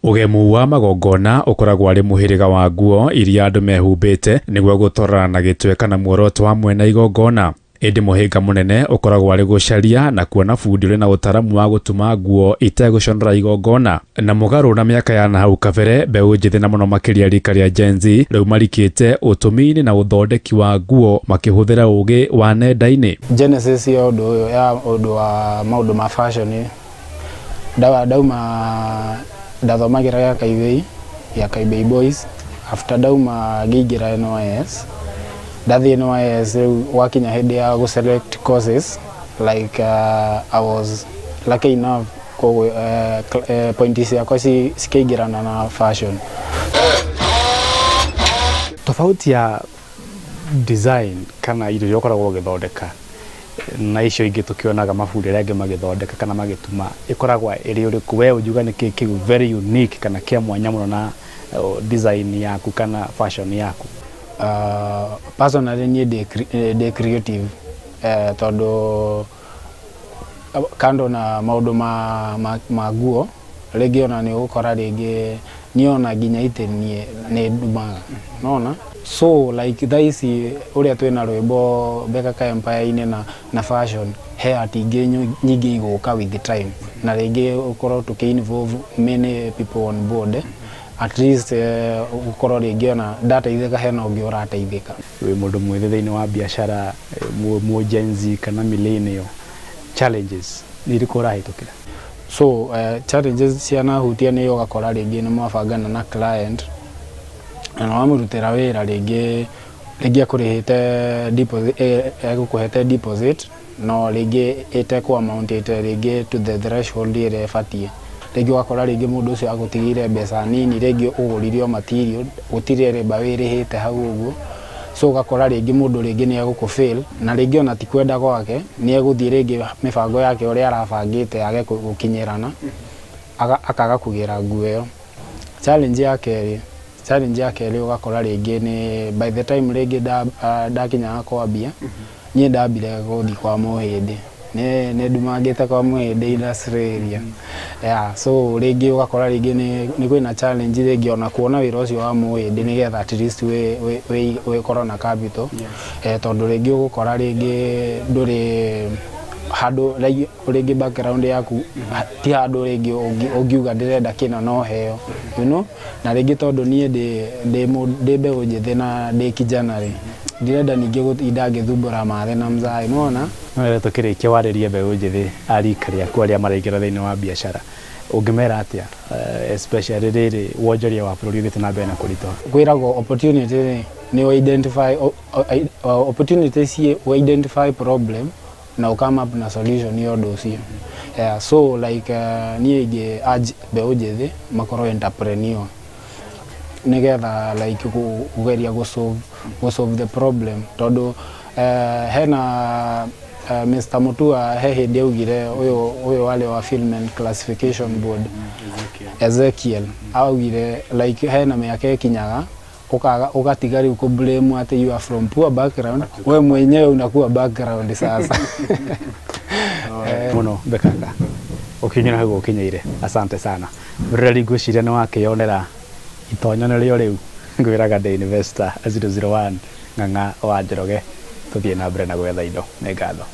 Ugemu wa magongona ukoragwo ari muhiriga wa nguo iria andu mehumbite niguo gutwarana na gitwe kana muoroto wa mwena igongona. Indi muhinga munene ukoragwo ari gucaria na kuona bundi uri na utaramu wa gutuma nguo iteguconora igongona. Na mugaru na miaka ya nahau kabere mbeu njithi na muno makiria rika ria Gen Z riu marikite utumi-ini na uthondeki wa nguo makihuthira ugi wa nenda-ini. Genesis ya undu wa maundu ma fashion dauma ndathomagira ya Kaibei Boys. After dauma ngigira NYS ndathi NYS wakinya hindi ya go select courses like I was lucky enough ko points yakwa sikigirana na fashion. Tofauti ya design kana irio yokoragwo githondeka na icio ingi tukionaga mabundi rege magithondeka kana magituma ikoragwo iri uriku we ujuga ni kiki very unique kana kia mwanya muno na design yaku kana fashion yaku? Personally ni de creative todo kando na maundu ma nguo rege ona ni ukora rege niona ginya itenie ne dumaga nona. So like thaisi uria twina rwimbo Bekaka Empire ine na fashion he atingi nyingi iguka with the time na rege ukoro tuki involve many people on board at least ukoro rege na data itheka he no ngi urateithika we mundu mwithe thiini wa biashara mu Gen Z kana millennial challenges niriko rahitukira. So challenges ciana hutia ni ugakora rege ni mwabangana na client na wamurutira wira rege akurihite deposit gukuhete deposit no rege ite ku amount ite rege to the threshold ire fatie rege wakora rege mundu ucio agutigire mbeca nini rege uguririo material gutire riba wirihite hau uguo. So ugakora rege mundu rege ni agukufail na rege ona tikwenda gwake ni eguthie rege mibango yake uri arabangite age gukinyirana akaga kugira nguo iyo. Challenge yake ri ugakora rege ni by the time rege dakinya kwambia nie ndambire guthi kwa muhindi ne ndumangite kwa muhindi industry area so rege ugakora rege ni kwina challenge rege ona kuona wira ucio wa muhindi ni getha at least we corona capital tondu rege ugukora rege nduri hado rege background yaku ti hado rege ogiuga ndirenda kina no heo na rege tondu nie de mbeu njithi na de kijana ri ndirenda ningi idagithumbura mathe na mzai nona no tukirikia waririe mbeu njithi arikaria kwa aria maraingira thiini wa biashara ungimera atia especially riri wonjoria wa bururi thitu na mbere na kurito kwirago opportunity ni identify opportunities we identify problem na come up na solution yo dosia. So like nie ge urge mbeu njithi makoro entrepreneur nigetha like kugeria go solve the problem tondu hena Mr. Mutua he hindi augire uyu wale wa Film and Classification Board Ezekiel augire like hena miaka ikinyaga ukatiga riu ku blame ati you are from poor background we mwenyewe unakuwa background sasa. Muno Bekaka ukinyira hago ukinyeire asante sana riri ngwiciria ni wakionera itonyo rio riu ngwiraga The Investor 001 ng'ang'a wa Njoroge tuthie na mbere na gwetha indo. Nĩ ngatho.